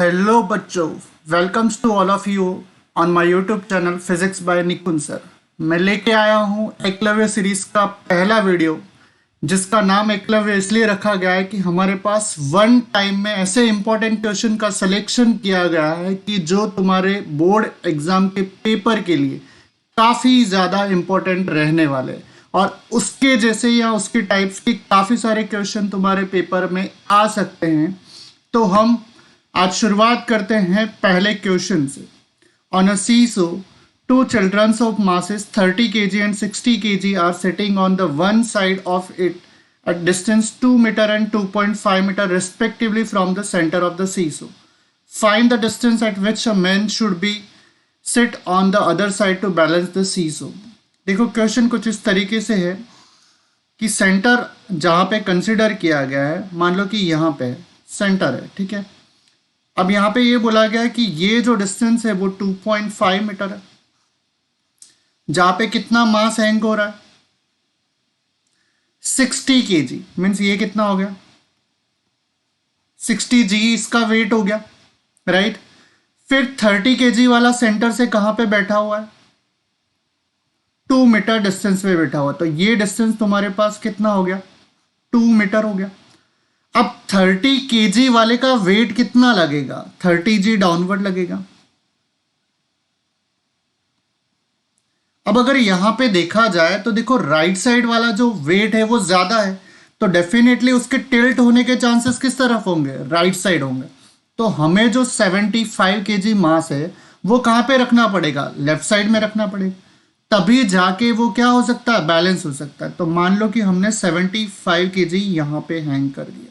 Hello बच्चों, welcomes to all of you on my YouTube channel physics by Nikunj sir. मैं लेके आया हूँ एकलव्य सीरीज का पहला वीडियो, जिसका नाम एकलव्य इसलिए रखा गया है कि हमारे पास वन टाइम में ऐसे इंपॉर्टेंट क्वेश्चन का सिलेक्शन किया गया है कि जो तुम्हारे बोर्ड एग्जाम के पेपर के लिए काफ़ी ज़्यादा इंपॉर्टेंट रहने वाले हैं। और उसके जैसे या उसके टाइप्स के काफ़ी सारे क्वेश्चन तुम्हारे पेपर में आ सकते हैं। तो हम आज शुरुआत करते हैं पहले क्वेश्चन से। On a seesaw, two children of masses 30 kg and 60 kg are sitting on the one side of it at distance 2 meter and 2.5 meter respectively from the center of the seesaw. Find the distance at which a man should be sit on the other side to balance the seesaw. देखो question कुछ इस तरीके से है कि centre जहाँ पे consider किया गया है, मान लो कि यहाँ पे सेंटर है, ठीक है। अब यहाँ पे ये बोला गया है कि ये जो डिस्टेंस है वो 2.5 मीटर है, जहां पे कितना मास हैंग हो रहा है 60 केजी। मीन्स ये कितना हो गया 60 जी इसका वेट हो गया, राइट। फिर 30 केजी वाला सेंटर से कहां पे बैठा हुआ है 2 मीटर डिस्टेंस पे बैठा हुआ, तो ये डिस्टेंस तुम्हारे पास कितना हो गया 2 मीटर हो गया। अब 30 केजी वाले का वेट कितना लगेगा 30 जी डाउनवर्ड लगेगा। अब अगर यहां पे देखा जाए तो देखो राइट साइड वाला जो वेट है वो ज्यादा है, तो डेफिनेटली उसके टिल्ट होने के चांसेस किस तरफ होंगे, राइट साइड होंगे। तो हमें जो 75 केजी मास है वो कहां पे रखना पड़ेगा, लेफ्ट साइड में रखना पड़ेगा, तभी जाके वो क्या हो सकता है, बैलेंस हो सकता है। तो मान लो कि हमने 75 केजी यहां पे हैंग कर दिया,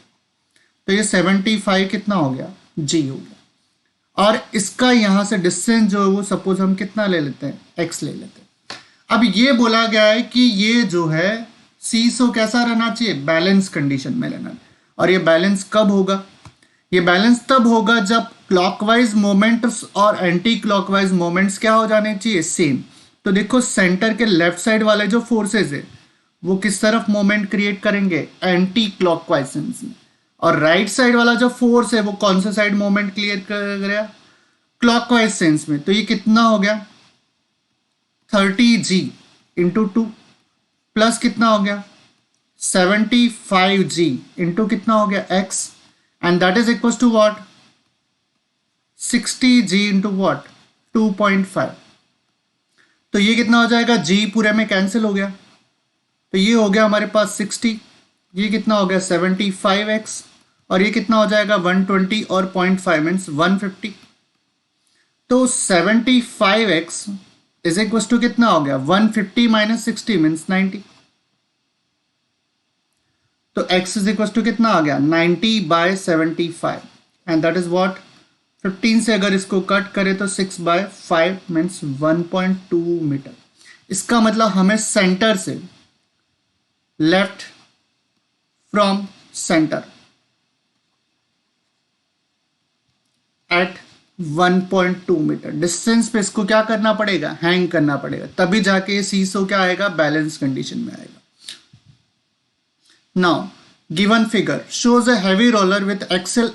तो ये 75 कितना हो गया जी हो गया। और इसका यहां से डिस्टेंस जो है वो सपोज हम कितना ले लेते हैं, एक्स ले लेते हैं। अब ये बोला गया है कि ये जो है सीसो कैसा रहना चाहिए, बैलेंस कंडीशन में रहना। और ये बैलेंस कब होगा, ये बैलेंस तब होगा जब क्लॉकवाइज मोमेंट्स और एंटी क्लॉकवाइज मोमेंट्स क्या हो जाने चाहिए, सेम। तो देखो सेंटर के लेफ्ट साइड वाले जो फोर्सेस है वो किस तरफ मोमेंट क्रिएट करेंगे, एंटी क्लॉकवाइज सेंस में। और राइट साइड वाला जो फोर्स है वो कौन सा साइड मोमेंट क्रिएट करेगा, क्लॉकवाइज सेंस में। तो ये कितना हो गया 30 जी इंटू 2 प्लस कितना हो गया 75 जी इंटू कितना हो गया x, and that is equal to what 60 g into what 2.5। तो ये कितना हो जाएगा, g पूरे में कैंसिल हो गया, तो ये हो गया हमारे पास 60, ये कितना हो गया 75x, और ये कितना हो जाएगा 120 और 0.5 मीन्स 150। तो 75x इज इक्वल टू कितना हो गया 150 माइनस 60 मीन्स 90। तो x इज इक्वल टू कितना आ गया 90/75, एंड दैट इज व्हाट 15 से अगर इसको कट करें तो 6/5 मीन्स 1.2 मीटर। इसका मतलब हमें सेंटर से left from centre at 1.2 metre distance पे इसको क्या करना पड़ेगा, हैंग करना पड़ेगा, तभी जाके ये सीसो क्या आएगा, बैलेंस कंडीशन में आएगा। Now given figure shows a heavy roller with axle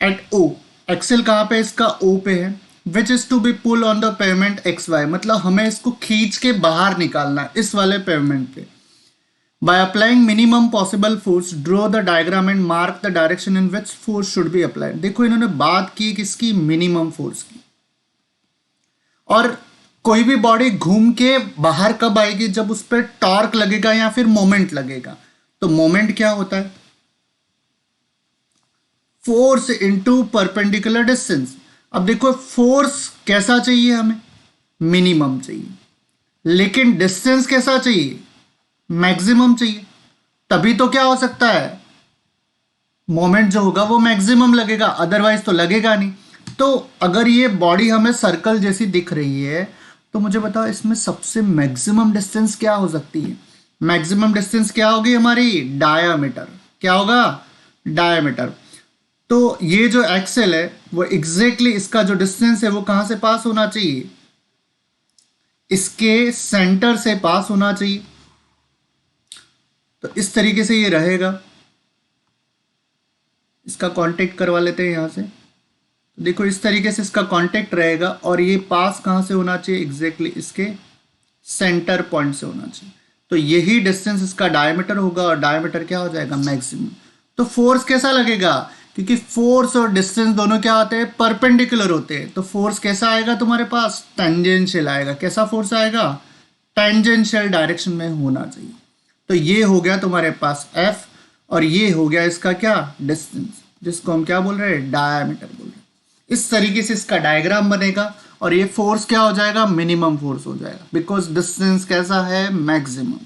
at O. Axle कहां पे, इसका ओ पे है। Which is to be pull on the pavement XY, मतलब हमें इसको खींच के बाहर निकालना है इस वाले पेवमेंट पे। By applying minimum possible force, draw the diagram and mark the direction in which force should be applied. देखो इन्होंने बात की किसकी, मिनिमम फोर्स की। और कोई भी बॉडी घूम के बाहर कब आएगी, जब उस पर टॉर्क लगेगा या फिर मोमेंट लगेगा। तो मोमेंट क्या होता है, फोर्स इनटू परपेंडिकुलर डिस्टेंस। अब देखो फोर्स कैसा चाहिए हमें, मिनिमम चाहिए, लेकिन डिस्टेंस कैसा चाहिए, मैक्सिमम चाहिए। तभी तो क्या हो सकता है, मोमेंट जो होगा वो मैक्सिमम लगेगा, अदरवाइज तो लगेगा नहीं। तो अगर ये बॉडी हमें सर्कल जैसी दिख रही है तो मुझे बताओ इसमें सबसे मैक्सिमम डिस्टेंस क्या हो सकती है। मैक्सिमम डिस्टेंस क्या होगी हमारी, डायामीटर। क्या होगा, डायामीटर। तो ये जो एक्सेल है वो एग्जैक्टली इसका जो डिस्टेंस है वो कहां से पास होना चाहिए, इसके सेंटर से पास होना चाहिए। तो इस तरीके से ये रहेगा, इसका कांटेक्ट करवा लेते हैं यहां से। देखो इस तरीके से इसका कांटेक्ट रहेगा और ये पास कहाँ से होना चाहिए, एग्जैक्टली इसके सेंटर पॉइंट से होना चाहिए। तो यही डिस्टेंस इसका डायमीटर होगा और डायमीटर क्या हो जाएगा, मैक्सिमम। तो फोर्स कैसा लगेगा, क्योंकि फोर्स और डिस्टेंस दोनों क्या होते हैं, परपेंडिकुलर होते हैं। तो फोर्स कैसा आएगा तुम्हारे पास, टेंजेंशियल आएगा। कैसा फोर्स आएगा, टेंजेंशियल डायरेक्शन में होना चाहिए। तो ये हो गया तुम्हारे पास F और ये हो गया इसका क्या, डिस्टेंस, जिसको हम क्या बोल रहे हैं, डायमीटर बोल रहे हैं। इस तरीके से इसका डायग्राम बनेगा और ये फोर्स क्या हो जाएगा, मिनिमम फोर्स हो जाएगा, बिकॉज डिस्टेंस कैसा है, मैक्सिमम।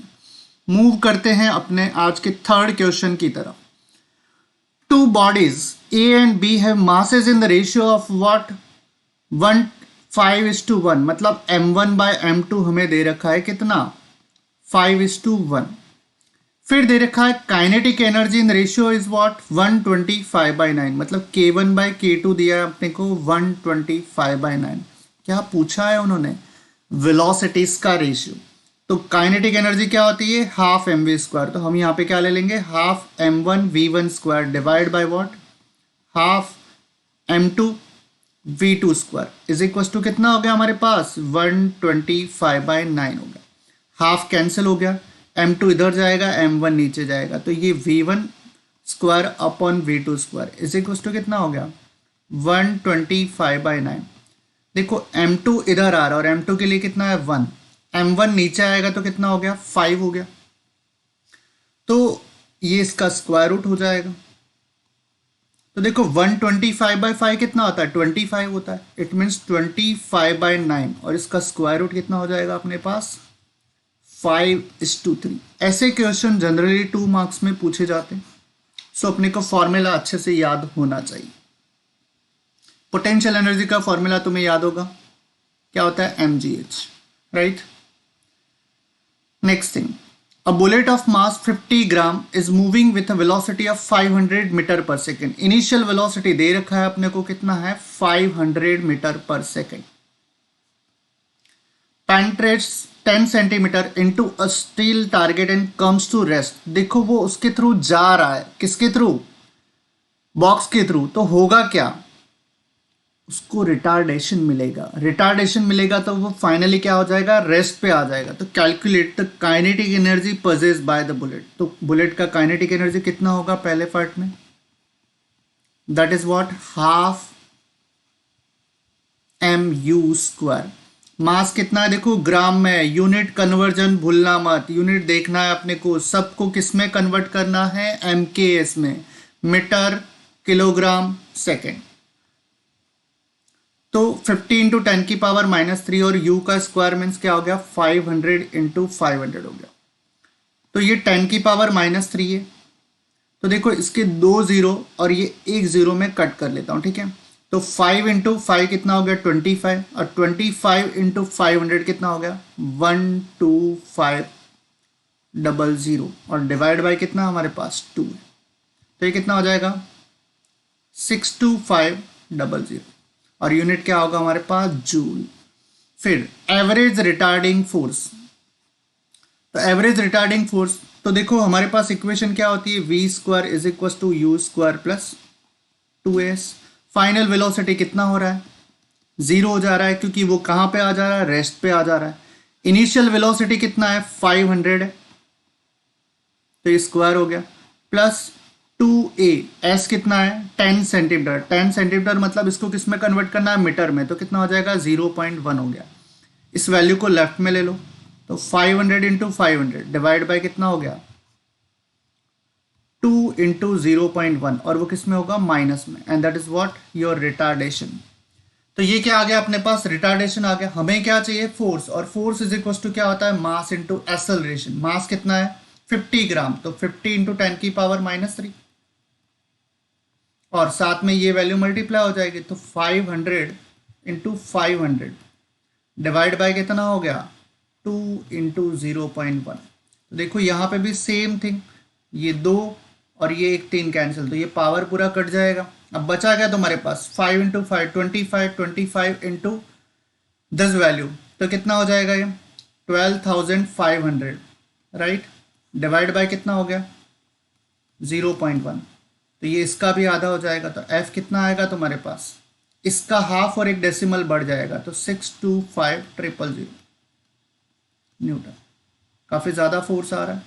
मूव करते हैं अपने आज के थर्ड क्वेश्चन की तरफ। Two bodies A and B have masses in the ratio of what, 5:1, मतलब m1/m2 हमें दे रखा है कितना, 5:1। फिर दे रखा है kinetic energy in ratio is what, 125/9, मतलब k1/k2 दिया है अपने को 125/9। क्या पूछा है उन्होंने, वेलोसिटीज का रेशियो। तो काइनेटिक एनर्जी क्या होती है, हाफ mv²। तो हम यहाँ पे क्या ले लेंगे, half m1v1² divide by what, half m2v2² is equal to कितना हो गया हमारे पास, 125/9 हो गया। हाफ कैंसिल हो गया, m2 इधर जाएगा, m1 नीचे जाएगा, तो ये v1² upon v2² is equal to कितना हो गया, 125/9। देखो m2 इधर आ रहा है और m2 के लिए कितना है 1, m1 नीचे आएगा तो कितना हो गया, 5 हो गया। तो ये इसका स्क्वायर रूट हो जाएगा। तो देखो 125/5 कितना होता है, 25 होता है। इट मीन्स 25/9 और इसका स्क्वायर रूट कितना हो जाएगा अपने पास, 5:3। ऐसे क्वेश्चन जनरली 2 मार्क्स में पूछे जाते हैं। सो अपने को फॉर्मूला अच्छे से याद होना चाहिए। पोटेंशियल एनर्जी का फॉर्मूला तुम्हें याद होगा, क्या होता है, mgh, right. Next thing, a bullet of mass 50 gram is moving with a velocity of 500 metre per second. Initial velocity दे रखा है अपने को कितना है, 500 metre per second. penetrates 10 centimetre into a steel target and comes to rest। देखो वो उसके थ्रू जा रहा है, किसके थ्रू, बॉक्स के थ्रू। तो होगा क्या, उसको रिटार्डेशन मिलेगा। रिटार्डेशन मिलेगा तो वो फाइनली क्या हो जाएगा, रेस्ट पे आ जाएगा। तो calculate the kinetic energy possess by the bullet. तो बुलेट का काइनेटिक एनर्जी कितना होगा पहले पार्ट में, that is what, half mu²। मास कितना है, देखो ग्राम में, यूनिट कन्वर्जन भूलना मत, यूनिट देखना है अपने को। सबको किस में कन्वर्ट करना है, mks में, मीटर, किलोग्राम, सेकेंड। तो 50 इंटू 10⁻³ और u का स्क्वायर मीन्स क्या हो गया, 500 इंटू 500 हो गया। तो ये 10⁻³ है। तो देखो इसके 2 0 और ये 1 0 में कट कर लेता हूँ, ठीक है। तो 5 इंटू 5 कितना हो गया, 25, और 25 इंटू 500 कितना हो गया, 12500 और डिवाइड बाय कितना हमारे पास 2 है। तो ये कितना हो जाएगा, 62500 और यूनिट क्या होगा हमारे पास, जूल। फिर एवरेज रिटार्डिंग फोर्स। तो एवरेज रिटार्डिंग फोर्स, तो देखो हमारे पास इक्वेशन क्या होती है, v² is equal to u² plus 2s। Final velocity कितना हो रहा है, 0 हो जा रहा है, क्योंकि वो कहाँ पे आ जा रहा है, रेस्ट पे आ जा रहा है। इनिशियल वेलोसिटी कितना है, 500 है, तो ये स्क्वायर हो गया, प्लस 2a, s कितना है, 10 सेंटीमीटर। 10 सेंटीमीटर मतलब इसको किस में कन्वर्ट करना है, मीटर में। तो कितना हो जाएगा, 0.1 हो गया। इस वैल्यू को लेफ्ट में ले लो, तो 500 इंटू 500 डिवाइड बाय कितना हो गया, 2 इंटू 0.1 और वो किस में होगा, माइनस में, and that is what, your retardation. तो ये क्या आ गया अपने पास, रिटार्डेशन आ गया। हमें क्या चाहिए, फोर्स, और फोर्स इज इक्वल टू क्या होता है, मास इंटू एक्सेलरेशन। मास कितना है, 50 ग्राम, तो 50 इंटू 10⁻³ और साथ में ये वैल्यू मल्टीप्लाई हो जाएगी। तो 500 इंटू 500 डिवाइड बाय कितना हो गया, 2 इंटू 0.1। तो देखो यहाँ पे भी सेम थिंग, ये 2 और ये 1 3 कैंसिल, तो ये पावर पूरा कट जाएगा। अब बचा क्या तुम्हारे पास, 5 इंटू 5 25 इंटू 10 वैल्यू, तो कितना हो जाएगा ये, 12,500, राइट। डिवाइड बाय कितना हो गया, 0.1, तो ये इसका भी आधा हो जाएगा। तो F कितना आएगा तुम्हारे पास, इसका हाफ और एक डेसिमल बढ़ जाएगा तो 625,000 न्यूटन। काफ़ी ज़्यादा फोर्स आ रहा है,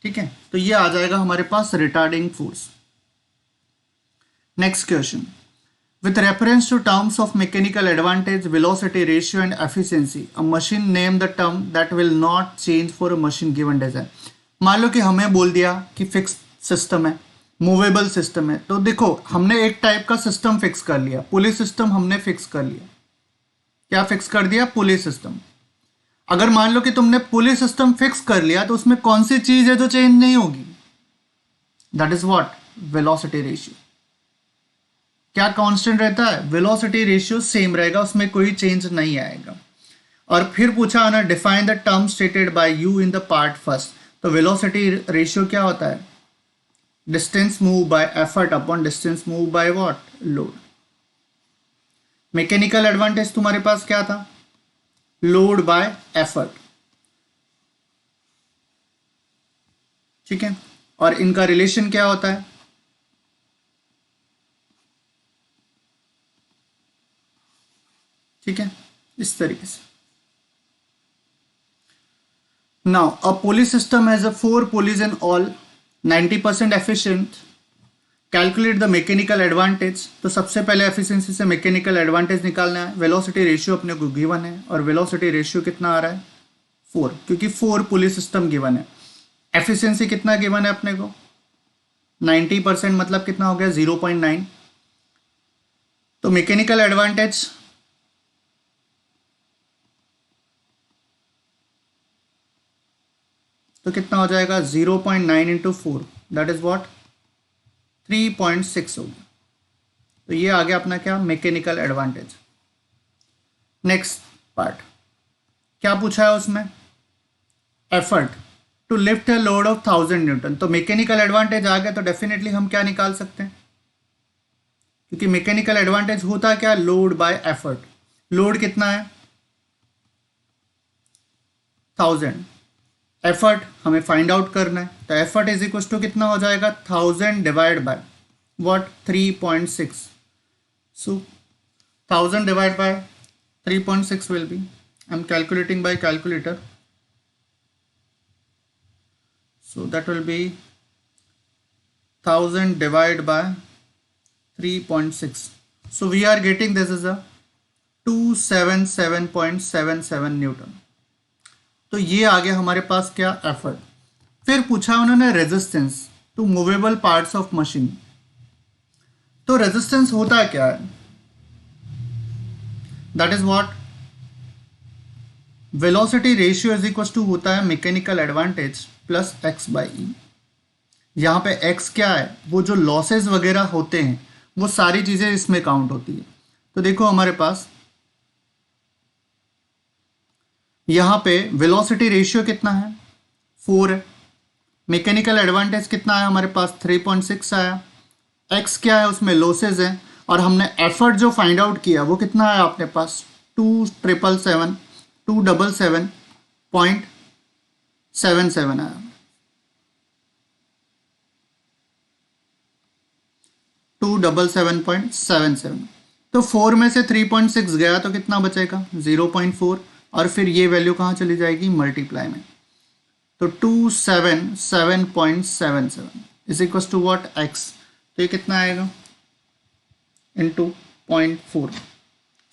ठीक है। तो ये आ जाएगा हमारे पास retarding force. Next question, with reference to terms of mechanical advantage, velocity, ratio and efficiency, a machine name the term that will not change for a machine given design। मान लो कि हमें बोल दिया कि फिक्स सिस्टम है, movable system है, तो देखो हमने एक टाइप का सिस्टम फिक्स कर लिया, पुली सिस्टम हमने फिक्स कर लिया। क्या फिक्स कर दिया? पुली सिस्टम। अगर मान लो कि तुमने पुली सिस्टम फिक्स कर लिया तो उसमें कौन सी चीज है जो चेंज नहीं होगी? That is what? Velocity ratio. क्या कांस्टेंट रहता है? वेलोसिटी रेशियो सेम रहेगा, उसमें कोई चेंज नहीं आएगा। और फिर पूछा ना, define the term stated by you in the part first. तो वेलोसिटी रेशियो क्या होता है? Distance move by effort upon distance move by what? Load. Mechanical advantage तुम्हारे पास क्या था? लोड बाय एफर्ट, ठीक है। और इनका रिलेशन क्या होता है? ठीक है, इस तरीके से। Now a pulley system has a 4 pulleys in all, 90% efficient. Calculate the mechanical advantage. तो सबसे पहले एफिशिएंसी से मैकेनिकल एडवांटेज निकालना है। वेलोसिटी रेशियो अपने को गिवन है, और वेलोसिटी रेशियो कितना आ रहा है? 4, क्योंकि 4 पुली सिस्टम गिवन है। एफिशिएंसी कितना गिवन है अपने को? 90%, मतलब कितना हो गया? 0.9। तो मैकेनिकल एडवांटेज तो कितना हो जाएगा? 0.9 इंटू 4, दैट इज व्हाट? 3.6 होगा। तो ये आ गया अपना क्या? Mechanical advantage. नेक्स्ट पार्ट क्या पूछा है उसमें? Effort to lift a load of 1000 newton. तो मैकेनिकल एडवांटेज आ गया, तो डेफिनेटली हम क्या निकाल सकते हैं? क्योंकि मैकेनिकल एडवांटेज होता है क्या? Load bye effort. लोड कितना है? 1000। एफर्ट हमें फाइंड आउट करना है, तो एफर्ट इज इक्वल टू कितना हो जाएगा? 1000 divide by what? 3.6। So 1000 divide by 3.6 will be, I am calculating by calculator, so that will be 1000 divided by 3.6. So we are getting this is a 277.77 Newton. तो ये आ गया हमारे पास क्या? Effort. फिर पूछा उन्होंने resistance to movable parts of machine. तो resistance होता है क्या है? That is what? Velocity ratio is equal to होता है mechanical advantage plus X by E. यहाँ पे एक्स क्या है? वो जो लॉसेस वगैरह होते हैं वो सारी चीज़ें इसमें काउंट होती है। तो देखो हमारे पास यहाँ पे वेलोसिटी रेशियो कितना है? 4 है। मैकेनिकल एडवांटेज कितना है हमारे पास? 3.6 आया। एक्स क्या है? उसमें लॉसेज है। और हमने एफर्ट जो फाइंड आउट किया वो कितना आया अपने पास? 277.77 आया। 277.77। तो 4 में से 3.6 गया तो कितना बचेगा? 0.4। और फिर ये वैल्यू कहाँ चली जाएगी? मल्टीप्लाई में। तो 277.77 is equal to what? X. तो ये कितना आएगा? Into 0.4।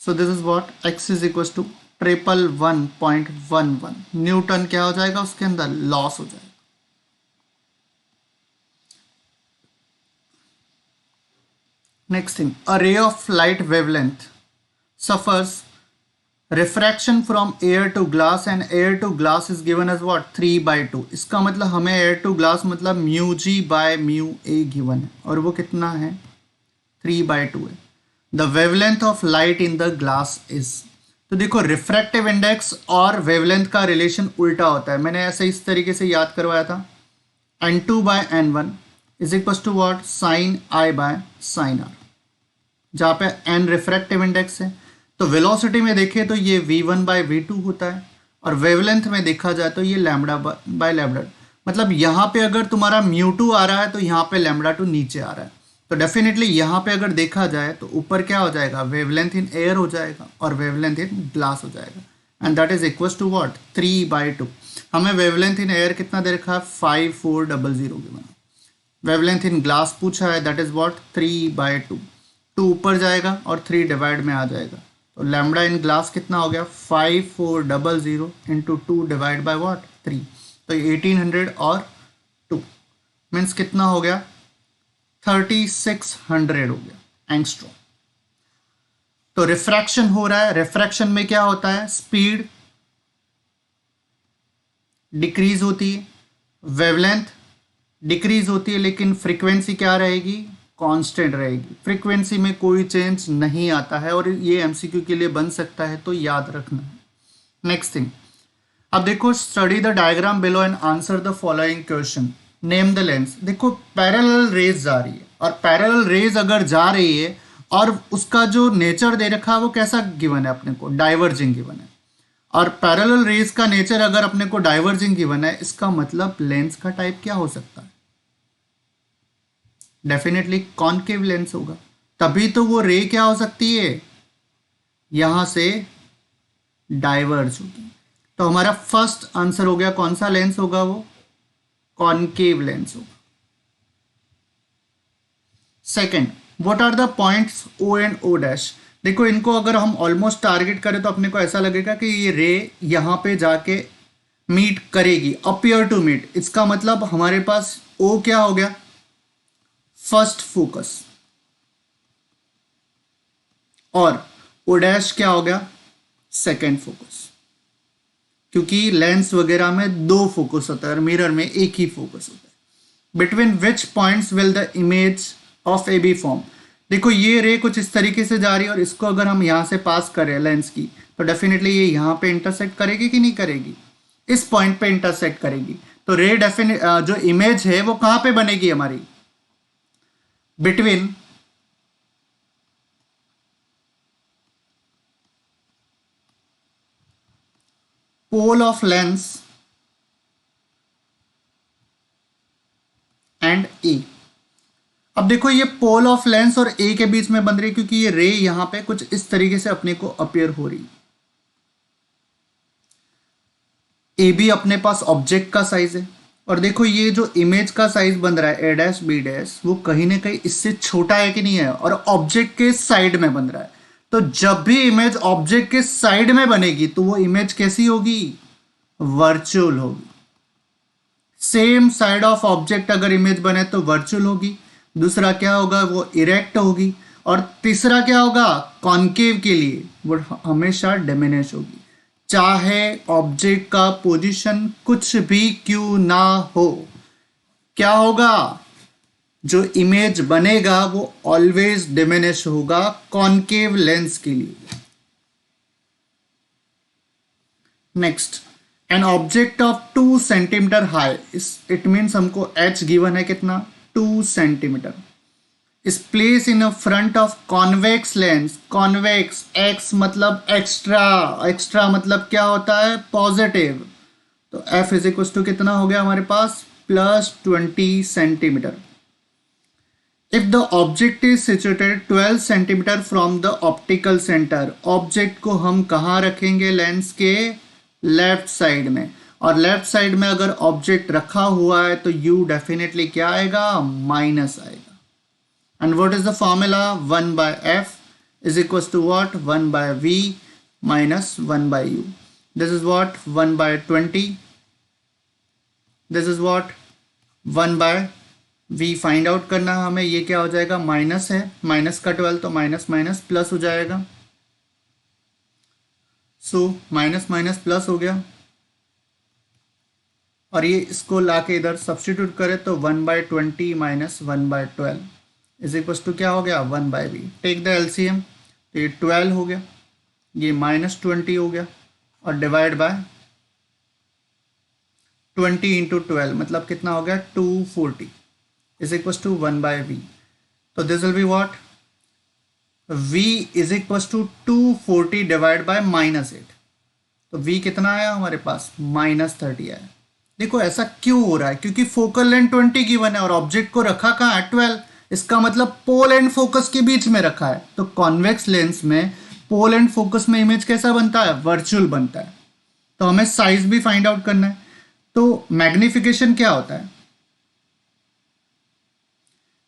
So this is what? X is equal to 111.11 newton. क्या हो जाएगा उसके अंदर? लॉस हो जाएगा। Next thing, a ray of light wavelength suffers refraction from air to glass and air to glass is given as what? 3/2। इसका मतलब हमें एयर टू ग्लास मतलब mu g by mu a given है, और वो कितना है? 3/2 है। The wavelength of light in the glass is. तो देखो रिफ्रैक्टिव इंडेक्स और वेवलेंथ का रिलेशन उल्टा होता है। मैंने ऐसे इस तरीके से याद करवाया था, n2/n1 is equal to what? Sine i by sine r, जहाँ पे n रिफ्रैक्टिव इंडेक्स है। तो वेलोसिटी में देखें तो ये v1/v2 होता है, और वेवलेंथ में देखा जाए तो ये लैम्बडा बाय लैम्बडा। मतलब यहाँ पे अगर तुम्हारा μ2 आ रहा है तो यहाँ पे λ2 नीचे आ रहा है। तो डेफिनेटली यहाँ पे अगर देखा जाए तो ऊपर क्या हो जाएगा, वेवलेंथ इन एयर हो जाएगा और वेवलेंथ इन ग्लास हो जाएगा, and that is equal to what 3/2। हमें वेवलेंथ इन एयर कितना दे रखा है 5400 के बना, वेवलेंथ इन ग्लास पूछा है दैट इज व्हाट 3/2। 2 ऊपर जाएगा और 3 डिवाइड में आ जाएगा, तो लैम्बडा इन ग्लास कितना हो गया 5400 इंटू 2 डिवाइड बाई व्हाट 3, तो 1800 और 2 मीन्स कितना हो गया 3600 हो गया एंगस्ट्रॉम। तो रिफ्रैक्शन हो रहा है, रिफ्रैक्शन में क्या होता है, स्पीड डिक्रीज होती है, वेवलेंथ डिक्रीज होती है, लेकिन फ्रीक्वेंसी क्या रहेगी, कांस्टेंट रहेगी। फ्रीक्वेंसी में कोई चेंज नहीं आता है और ये एमसीक्यू के लिए बन सकता है, तो याद रखना है। नेक्स्ट थिंग, अब देखो study the diagram below and answer the following question. Name the lens. देखो पैरेलल रेज जा रही है, और पैरेलल रेज अगर जा रही है और उसका जो नेचर दे रखा है वो कैसा गिवन है अपने को, डाइवर्जिंग गिवन है। और पैरेलल रेज का नेचर अगर अपने को डाइवर्जिंग गिवन है, इसका मतलब लेंस का टाइप क्या हो सकता है, डेफिनेटली कॉनकेव लेंस होगा। तभी तो वो रे क्या हो सकती है, यहां से डाइवर्ज होगी। तो हमारा फर्स्ट आंसर हो गया, कौन सा लेंस होगा वो, कॉनकेव लेंस होगा। Second, what are the points O and O dash. देखो इनको अगर हम ऑलमोस्ट टारगेट करें तो अपने को ऐसा लगेगा कि ये रे यहां पे जाके मीट करेगी, अपियर टू मीट। इसका मतलब हमारे पास ओ क्या हो गया, फर्स्ट फोकस, और ओ डैश क्या हो गया, सेकेंड फोकस। क्योंकि लेंस वगैरह में 2 फोकस होता है और मिरर में एक ही फोकस होता है। Between which points will the image of A B form. देखो ये रे कुछ इस तरीके से जा रही है और इसको अगर हम यहां से पास करें लेंस की, तो डेफिनेटली ये यहां पे इंटरसेक्ट करेगी कि नहीं करेगी, इस पॉइंट पे इंटरसेक्ट करेगी। तो रे डेफिनेट जो इमेज है वो कहां पे बनेगी हमारी, between pole of lens and A. अब देखो ये पोल ऑफ लेंस और ए के बीच में बन रही है, क्योंकि ये रे यहां पे कुछ इस तरीके से अपने को अपीयर हो रही है। ए भी अपने पास ऑब्जेक्ट का साइज है, और देखो ये जो इमेज का साइज बन रहा है ए डैश बी डैश, वो कहीं ना कहीं इससे छोटा है कि नहीं है, और ऑब्जेक्ट के साइड में बन रहा है। तो जब भी इमेज ऑब्जेक्ट के साइड में बनेगी तो वो इमेज कैसी होगी, वर्चुअल होगी। सेम साइड ऑफ ऑब्जेक्ट अगर इमेज बने तो वर्चुअल होगी, दूसरा क्या होगा वो इरेक्ट होगी, और तीसरा क्या होगा कॉनकेव के लिए वो हमेशा डिमिनिश होगी, चाहे ऑब्जेक्ट का पोजीशन कुछ भी क्यों ना हो। क्या होगा, जो इमेज बनेगा वो ऑलवेज डिमिनिश होगा कॉनकेव लेंस के लिए। Next, an object of 2 centimetre high, it means हमको h गिवन है कितना 2 सेंटीमीटर, इस place in front of convex lens. Convex x मतलब एक्स्ट्रा, एक्स्ट्रा मतलब क्या होता है पॉजिटिव, तो f इज इक्वल टू कितना हो गया हमारे पास +20 centimetre. If the object is situated 12 centimetre from the optical centre, object को हम कहाँ रखेंगे लेंस के लेफ्ट साइड में, और लेफ्ट साइड में अगर ऑब्जेक्ट रखा हुआ है तो u डेफिनेटली क्या आएगा माइनस आएगा। And what is the formula 1/f is equal to what 1/v minus 1/u. This is what 1/20, this is what 1/v find out करना है हमें। ये क्या हो जाएगा माइनस है, माइनस का 12 तो माइनस माइनस प्लस हो जाएगा, सो माइनस माइनस प्लस हो गया, और ये इसको लाके इधर सब्स्टिट्यूट करें तो 1/20 माइनस 1/12 इज इक्वल टू क्या हो गया 1/v। टेक द एलसीएम, तो ये 12 हो गया, ये -20 हो गया, और डिवाइड बाय 20 इंटू 12 मतलब कितना हो गया 240 इज इक्वल टू 1/v। तो this will be what v is equal to 240 divide by -8, तो v कितना आया हमारे पास -30 आया। देखो ऐसा क्यों हो रहा है, क्योंकि फोकल लेंथ 20 गिवन है और ऑब्जेक्ट को रखा कहाँ है 12, इसका मतलब पोल एंड फोकस के बीच में रखा है। तो कॉन्वेक्स लेंस में पोल एंड फोकस में इमेज कैसा बनता है, वर्चुअल बनता है। तो हमें साइज भी फाइंड आउट करना है। तो मैग्निफिकेशन क्या होता है,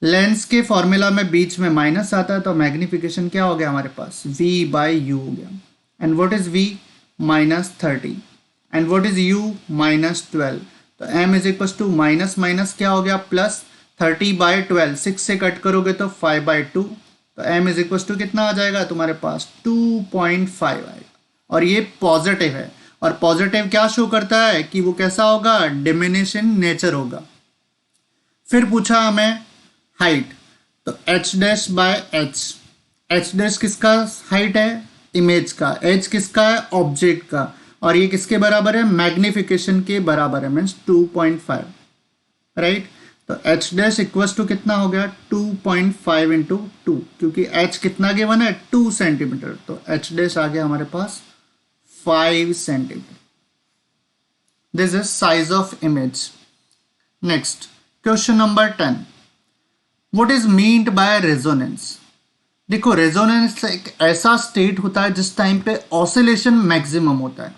लेंस के फॉर्मूला में बीच में माइनस आता है, तो मैग्निफिकेशन क्या हो गया हमारे पास, v बाई यू हो गया। And what is v, -30, and what is u, -12। तो m is equal to minus minus क्या हो गया, +30/12, 6 से कट करोगे तो 5/2। तो m इज इक्वल टू कितना आ जाएगा तुम्हारे पास, 2.5 आएगा। और ये पॉजिटिव है, और पॉजिटिव क्या शो करता है कि वो कैसा होगा, डिमिनिशिंग नेचर होगा। फिर पूछा हमें हाइट, तो h'/h, h' किसका हाइट है, इमेज का, h किसका है, ऑब्जेक्ट का, और ये किसके बराबर है, मैग्निफिकेशन के बराबर है, मीन्स 2.5, राइट। तो h' इक्वल्स टू कितना हो गया, 2.5 इंटू 2, क्योंकि h कितना गिवन है, 2 सेंटीमीटर। तो h' आ गया हमारे पास 5 centimetre. This is size of image. Next question number 10, what is meant by resonance. देखो रेजोनेंस एक ऐसा स्टेट होता है जिस टाइम पे ऑसिलेशन मैक्सिमम होता है।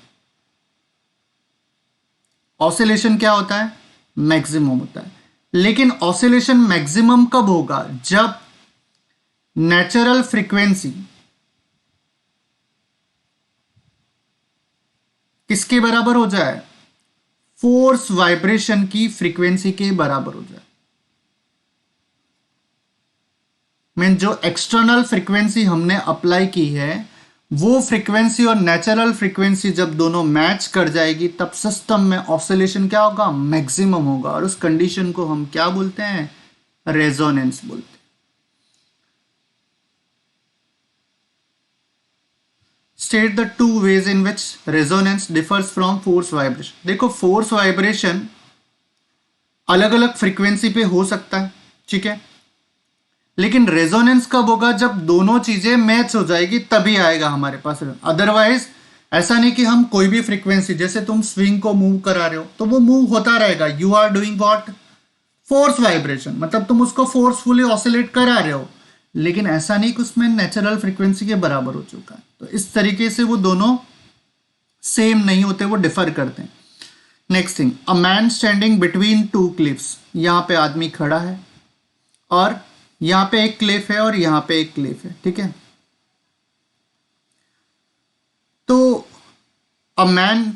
ऑसिलेशन क्या होता है, मैक्सिमम होता है। लेकिन ऑसिलेशन मैक्सिमम कब होगा, जब नेचुरल फ्रीक्वेंसी किसके बराबर हो जाए, फोर्स वाइब्रेशन की फ्रीक्वेंसी के बराबर हो जाए। मीन जो एक्सटर्नल फ्रीक्वेंसी हमने अप्लाई की है, वो फ्रीक्वेंसी और नेचुरल फ्रीक्वेंसी जब दोनों मैच कर जाएगी, तब सिस्टम में ऑसिलेशन क्या होगा, मैक्सिमम होगा। और उस कंडीशन को हम क्या बोलते हैं, रेजोनेंस बोलते हैं। State the 2 ways in which resonance differs from force vibration। देखो फोर्स वाइब्रेशन अलग अलग फ्रीक्वेंसी पे हो सकता है, ठीक है, लेकिन रेजोनेंस कब होगा, जब दोनों चीजें मैच हो जाएगी तभी आएगा हमारे पास। अदरवाइज ऐसा नहीं कि हम कोई भी फ्रीक्वेंसी, जैसे तुम स्विंग को मूव करा रहे हो तो वो मूव होता रहेगा, you are doing what, force vibration, मतलब तुम उसको फोर्सफुली ऑसिलेट करा रहे हो, लेकिन ऐसा नहीं कि उसमें नेचुरल फ्रीक्वेंसी के बराबर हो चुका है। तो इस तरीके से वो दोनों सेम नहीं होते, वो डिफर करते हैं। नेक्स्ट थिंग, अ मैन स्टैंडिंग बिटवीन 2 क्लिफ्स। यहाँ पे आदमी खड़ा है और यहाँ पे एक क्लिफ है और यहाँ पे एक क्लिफ है, ठीक है। तो a man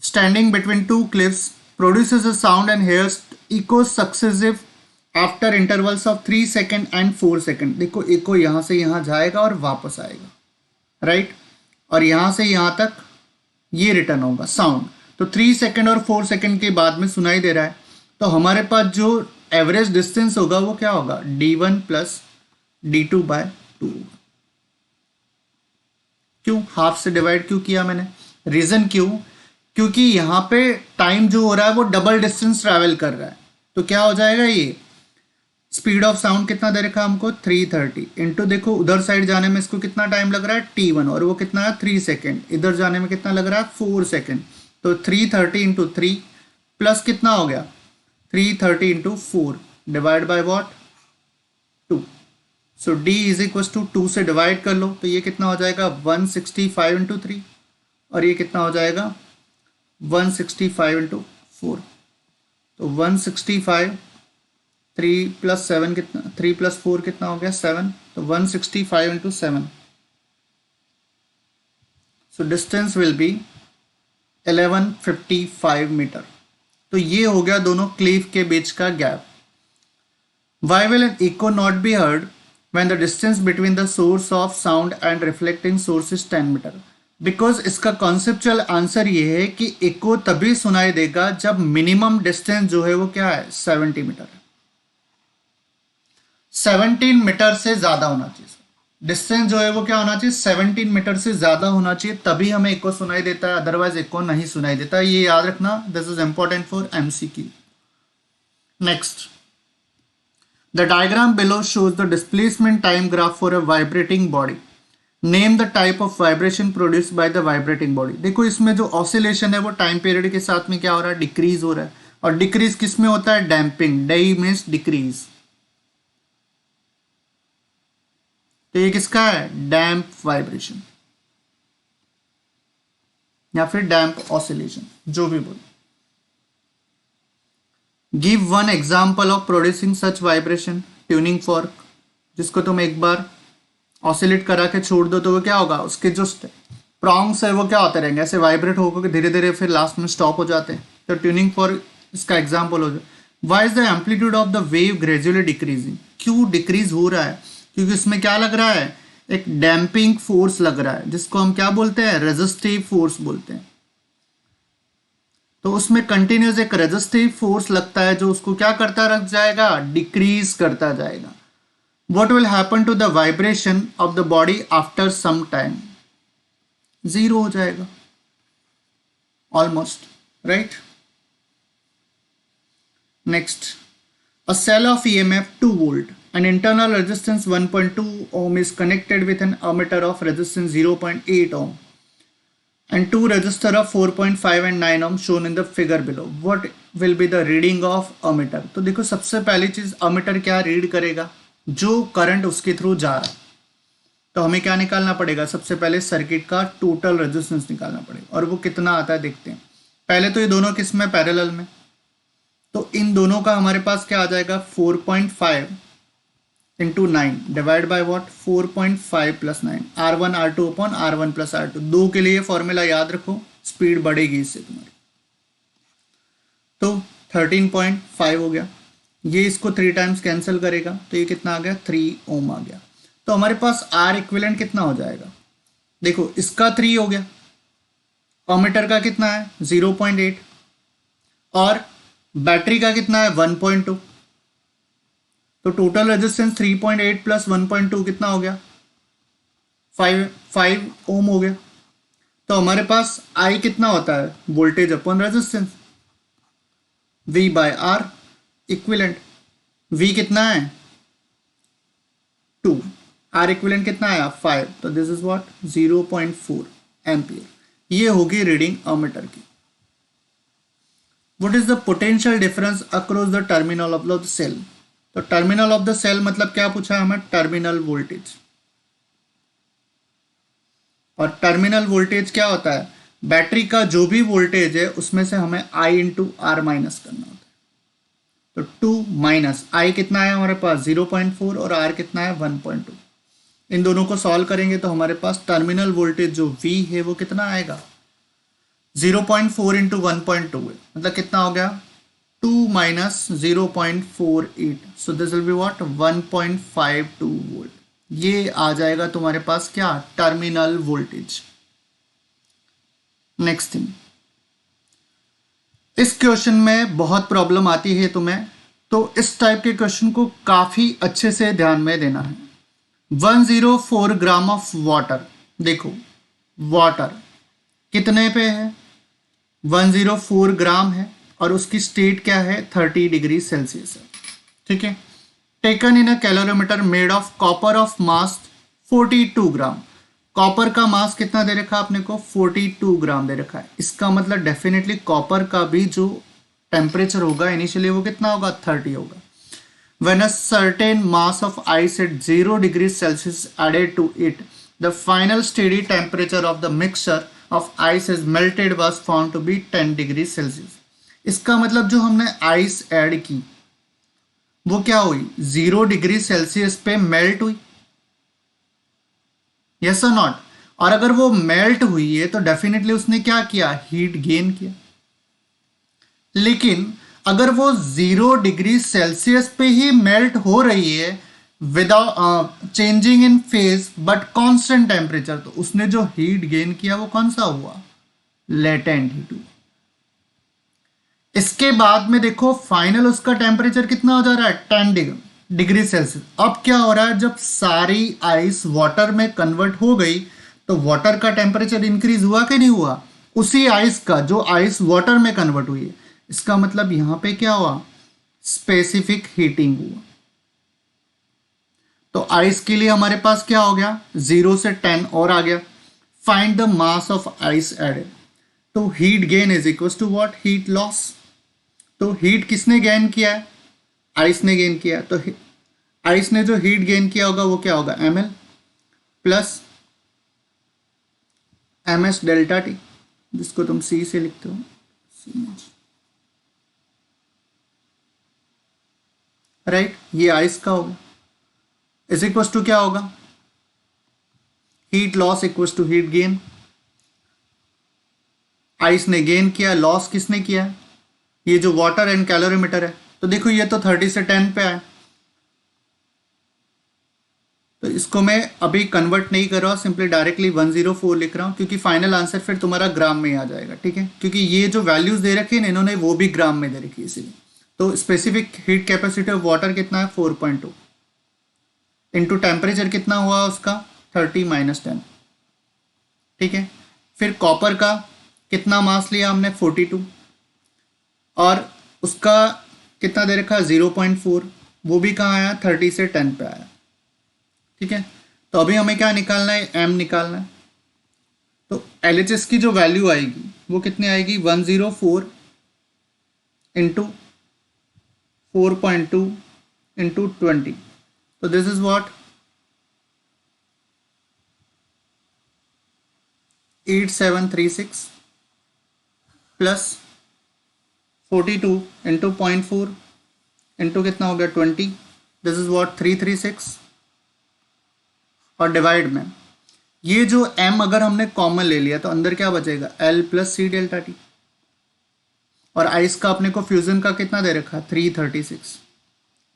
standing between 2 cliffs produces a sound and hears echo successive after intervals of 3 second and 4 second. देखो इको यहाँ से यहाँ जाएगा और वापस आएगा, राइट, और यहाँ से यहाँ तक ये रिटर्न होगा साउंड। तो 3 सेकेंड और 4 सेकेंड के बाद में सुनाई दे रहा है। तो हमारे पास जो एवरेज डिस्टेंस होगा वो क्या होगा, d1 प्लस d2/2। क्यों हाफ से डिवाइड क्यों किया मैंने, रीजन क्यों, क्योंकि यहाँ पे टाइम जो हो रहा है वो डबल डिस्टेंस ट्रैवल कर रहा है। तो क्या हो जाएगा, ये स्पीड ऑफ साउंड कितना दे रखा है हमको, 330 इंटू, देखो उधर साइड जाने में इसको कितना टाइम लग रहा है, t1, और वो कितना है 3 सेकेंड, इधर जाने में कितना लग रहा है 4 सेकेंड। तो 330 इंटू 3 प्लस कितना हो गया, 330 into 4 divide by what, 2। So d is equal to 2 से डिवाइड कर लो, तो ये कितना हो जाएगा 165 इंटू 3, और ये कितना हो जाएगा 165 इंटू 4। तो 165, 3 प्लस 7 कितना, 3 प्लस 4 कितना हो गया 7। तो 165 into 7, so distance will be 1155 metre. तो ये हो गया दोनों क्लीफ के बीच का gap. Why will an echo not be heard when the distance between the source of sound and reflecting source is 10 metre? Because इसका कॉन्सेप्चुअल आंसर ये है कि इको तभी सुनाई देगा जब मिनिमम डिस्टेंस जो है वो क्या है, 70 मीटर है। 17 मीटर से ज्यादा होना चाहिए डिस्टेंस, जो है वो क्या होना चाहिए, 17 मीटर से ज्यादा होना चाहिए, तभी हमें इको सुनाई देता है, अदरवाइज इको नहीं सुनाई देता। ये याद रखना, this is important for MCQ। Next, the diagram below shows the displacement time graph for a vibrating body. Name the type of vibration produced by the vibrating body. देखो इसमें जो ऑसिलेशन है वो टाइम पीरियड के साथ में क्या हो रहा है, डिक्रीज हो रहा है। और डिक्रीज किस में होता है, डैम्पिंग, डाई मीन्स डिक्रीज। तो ये किसका है? डैम्प वाइब्रेशन या फिर डैम्प ऑसिलेशन, जो भी बोलो। Give one example of producing such vibration. Tuning fork, जिसको तुम एक बार ऑसिलेट करा के छोड़ दो तो वो क्या होगा, उसके जो प्रॉन्ग्स है वो क्या होते रहेंगे, ऐसे वाइब्रेट होकर धीरे धीरे फिर लास्ट में स्टॉप हो जाते हैं। तो ट्यूनिंग फॉर्क इसका एग्जाम्पल हो जाए। Why is the amplitude of the wave gradually decreasing? क्यों डिक्रीज हो रहा है? क्योंकि इसमें क्या लग रहा है, एक डैम्पिंग फोर्स लग रहा है, जिसको हम क्या बोलते हैं, रेजिस्टिव फोर्स बोलते हैं। तो उसमें कंटिन्यूस एक रेजिस्टिव फोर्स लगता है जो उसको क्या करता रह जाएगा, डिक्रीज करता जाएगा। What will happen to the vibration of the body after some time? Zero हो जाएगा almost, right. Next, a cell of EMF 2 volt and internal resistance 1.2 ohm is connected with an ammeter of resistance 0.8 ohm and two resistor of 4.5 and 9 ohm shown in the figure below. What will be the reading of ammeter? तो देखो सबसे पहली चीज ammeter क्या read करेगा, जो current उसके through जा रहा है। तो हमें क्या निकालना पड़ेगा, सबसे पहले सर्किट का टोटल रेजिस्टेंस निकालना पड़ेगा, और वो कितना आता है देखते हैं। पहले तो ये दोनों किस में, पैरेलल में, तो इन दोनों का हमारे पास क्या आ जाएगा, 4.5 into 9 divide by what, 4.5 plus 9, R1 R2 upon R1 plus R2। दो के लिए फॉर्मूला याद रखो, स्पीड बढ़ेगी इससे तुम्हारी। तो 13.5 हो गया, ये इसको 3 टाइम्स कैंसिल करेगा तो ये कितना आ गया, 3 ओम आ गया। तो हमारे पास आर इक्विवेलेंट कितना हो जाएगा, देखो इसका 3 हो गया, अमीटर का कितना है 0.8 और बैटरी का कितना है 1.2। तो टोटल रेजिस्टेंस 3.8 प्लस 1.2 कितना हो गया, 5 ओम हो गया। तो हमारे पास आई कितना होता है, voltage upon resistance, V by R equivalent. V कितना है 2, R इक्विवेलेंट कितना आया 5, तो दिस इज व्हाट 0.4 एम्पियर। ये होगी रीडिंग अमीटर की। What is the potential difference across the terminal of the cell? तो टर्मिनल ऑफ द सेल मतलब क्या पूछा है हमें, टर्मिनल वोल्टेज। और टर्मिनल वोल्टेज क्या होता है, बैटरी का जो भी वोल्टेज है उसमें से हमें I इंटू आर माइनस करना होता है। तो 2 माइनस आई कितना है हमारे पास 0.4 और R कितना है 1.2। इन दोनों को सॉल्व करेंगे तो हमारे पास टर्मिनल वोल्टेज जो V है वो कितना आएगा, 0.4 इंटू 1.2 है, मतलब कितना हो गया 2 minus 0.48, so this will be what 1.52 volt. ये आ जाएगा तुम्हारे पास क्या, टर्मिनल वोल्टेज। नेक्स्ट थिंग, इस क्वेश्चन में बहुत प्रॉब्लम आती है तुम्हें, तो इस टाइप के क्वेश्चन को काफी अच्छे से ध्यान में देना है। 104 ग्राम ऑफ वाटर, देखो वाटर कितने पे है, 104 ग्राम है और उसकी स्टेट क्या है 30 डिग्री सेल्सियस है, ठीक है। Taken in a calorimeter made of copper of mass 42 gram. Copper का मास कितना दे रखा है आपने को, 42 ग्राम दे रखा है। इसका मतलब डेफिनेटली कॉपर का भी जो टेम्परेचर होगा इनिशियली वो कितना होगा 30 होगा। When a certain mass of ice at 0 degrees Celsius added to it, the final steady temperature of the mixture of ice is melted was found to be 10 degrees Celsius. इसका मतलब जो हमने ice add की वो क्या हुई, 0 degree Celsius पे melt हुई, यस और नॉट। और अगर वो मेल्ट हुई है तो डेफिनेटली उसने क्या किया, हीट गेन किया। लेकिन अगर वो 0 डिग्री सेल्सियस पे ही मेल्ट हो रही है without changing in phase but constant temperature, तो उसने जो हीट गेन किया वो कौन सा हुआ, लेटेंट हीट हुआ। इसके बाद में देखो फाइनल उसका टेम्परेचर कितना हो जा रहा है 10 डिग्री सेल्सियस। अब क्या हो रहा है, जब सारी आइस वाटर में कन्वर्ट हो गई तो वाटर का टेम्परेचर इंक्रीज हुआ कि नहीं हुआ, उसी आइस का जो आइस वाटर में कन्वर्ट हुई है। इसका मतलब यहां पे क्या हुआ, स्पेसिफिक हीटिंग हुआ। तो आइस के लिए हमारे पास क्या हो गया, 0 से 10 और आ गया। Find the mass of ice added, तो heat gain is equal to what, heat loss. तो हीट किसने गेन किया है, आइस ने गेन किया। तो आइस ने जो हीट गेन किया होगा वो क्या होगा ml, plus m s delta T, जिसको तुम सी से लिखते हो, राइट, ये आइस का होगा, इज इक्वल टू क्या होगा, heat loss equal to heat gain. Ice ने गेन किया, लॉस किसने किया, ये जो वाटर एंड कैलोरीमीटर है। तो देखो ये तो 30 से 10 पे आया, तो इसको मैं अभी कन्वर्ट नहीं कर रहा हूँ, सिंपली डायरेक्टली 104 लिख रहा हूँ, क्योंकि फाइनल आंसर फिर तुम्हारा ग्राम में ही आ जाएगा, ठीक है, क्योंकि ये जो वैल्यूज दे रखी है इन्होंने वो भी ग्राम में दे रखी है इसीलिए। तो specific heat capacity of water कितना है 4.2 इंटू टेम्परेचर कितना हुआ उसका 30 - 10, ठीक है। फिर कॉपर का कितना मास लिया हमने 42, और उसका कितना दे रखा 0.4, वो भी कहाँ आया 30 से 10 पे आया, ठीक है। तो अभी हमें क्या निकालना है, एम निकालना है। तो LHS की जो वैल्यू आएगी वो कितनी आएगी 104 इंटू 4.2 इंटू 20, तो this is what 8736 plus 42 into 0.4 into कितना हो गया 20, दिस इज व्हाट 336, और डिवाइड में ये जो m अगर हमने कॉमन ले लिया तो अंदर क्या बचेगा L plus c delta T, और आइस का अपने को फ्यूजन का कितना दे रखा 336,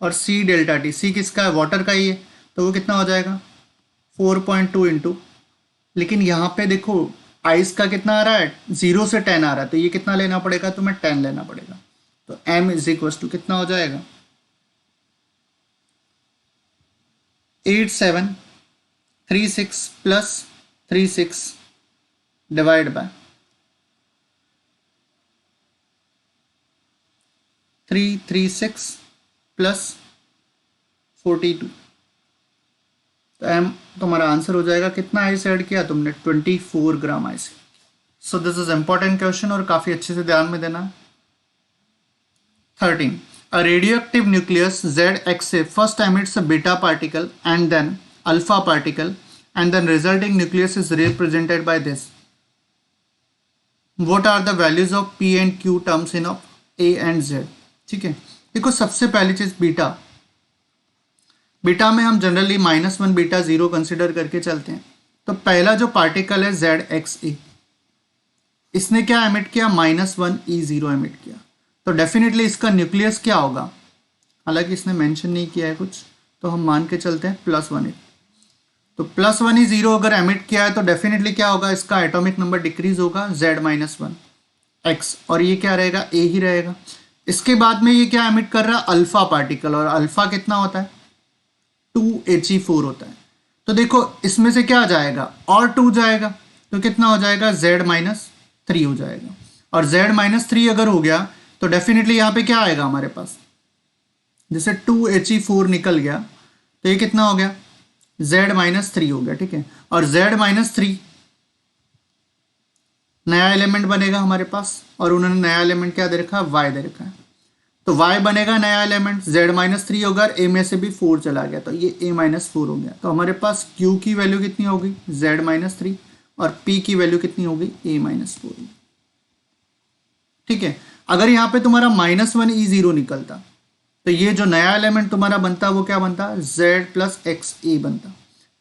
और सी डेल्टा टी, सी किसका है वाटर का ही है, तो वो कितना हो जाएगा 4.2 इंटू, लेकिन यहाँ पे देखो आइस का कितना आ रहा है 0 से 10 आ रहा है, तो ये कितना लेना पड़ेगा, तो मैं 10 लेना पड़ेगा, तो m इज इक्वल टू कितना हो जाएगा 8736 प्लस 36 डिवाइड बाय 336 प्लस 42, तो एम तुम्हारा आंसर हो जाएगा कितना आइस ऐड किया तुमने 24 gram ice. So this is important question और काफी अच्छे से ध्यान में देना। 13 a radioactive nucleus ZXA first emits a beta particle and then alpha particle and then resulting nucleus is represented by this. What are the values of P and Q terms in of A and Z? ठीक है, देखो सबसे पहली चीज beta, beta में हम generally -1 beta 0 consider करके चलते हैं। तो पहला जो पार्टिकल है ZXA, इसने क्या एमिट किया -1 E0 एमिट किया, तो डेफिनेटली इसका न्यूक्लियस क्या होगा, हालांकि इसने मेंशन नहीं किया है कुछ, तो हम मान के चलते हैं +1 है। तो +1 E0 अगर एमिट किया है तो डेफिनेटली क्या होगा, इसका एटॉमिक नंबर डिक्रीज होगा Z-1 X, और ये क्या रहेगा A ही रहेगा। इसके बाद में ये क्या एमिट कर रहा है अल्फा पार्टिकल, और अल्फा कितना होता है 2He4 होता है। तो देखो इसमें से क्या जाएगा और 2 जाएगा, तो कितना हो जाएगा Z-3 हो जाएगा, और Z-3 अगर हो गया तो डेफिनेटली यहाँ पे क्या आएगा हमारे पास, जैसे 2He4 निकल गया तो ये कितना हो गया Z-3 हो गया, ठीक है। और Z-3 नया एलिमेंट बनेगा हमारे पास, और उन्होंने नया एलिमेंट क्या दे रखा है Y दे रखा है, तो Y बनेगा नया एलिमेंट, Z-3 होगा, A में से भी 4 चला गया तो ये A-4 हो गया। तो हमारे पास Q की वैल्यू कितनी होगी Z-3, और P की वैल्यू कितनी होगी A-4, ठीक है। अगर यहाँ पे तुम्हारा -1 E0 निकलता तो ये जो नया एलिमेंट तुम्हारा बनता वो क्या बनता Z + XA बनता।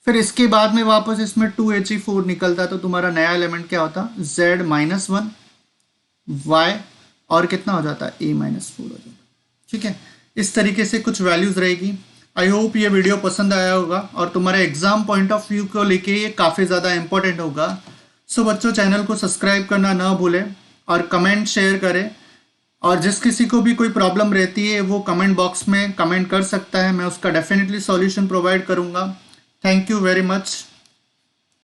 फिर इसके बाद में वापस इसमें 2He4 निकलता तो तुम्हारा नया एलिमेंट क्या होता Z-1 Y, और कितना हो जाता A-4 हो जाता, ठीक है। इस तरीके से कुछ वैल्यूज रहेगी। आई होप ये वीडियो पसंद आया होगा और तुम्हारे एग्जाम पॉइंट ऑफ व्यू को लेके ये काफ़ी ज़्यादा इंपॉर्टेंट होगा। सो बच्चों चैनल को सब्सक्राइब करना ना भूलें और कमेंट शेयर करें, और जिस किसी को भी कोई प्रॉब्लम रहती है वो कमेंट बॉक्स में कमेंट कर सकता है, मैं उसका डेफिनेटली सॉल्यूशन प्रोवाइड करूँगा। Thank you very much.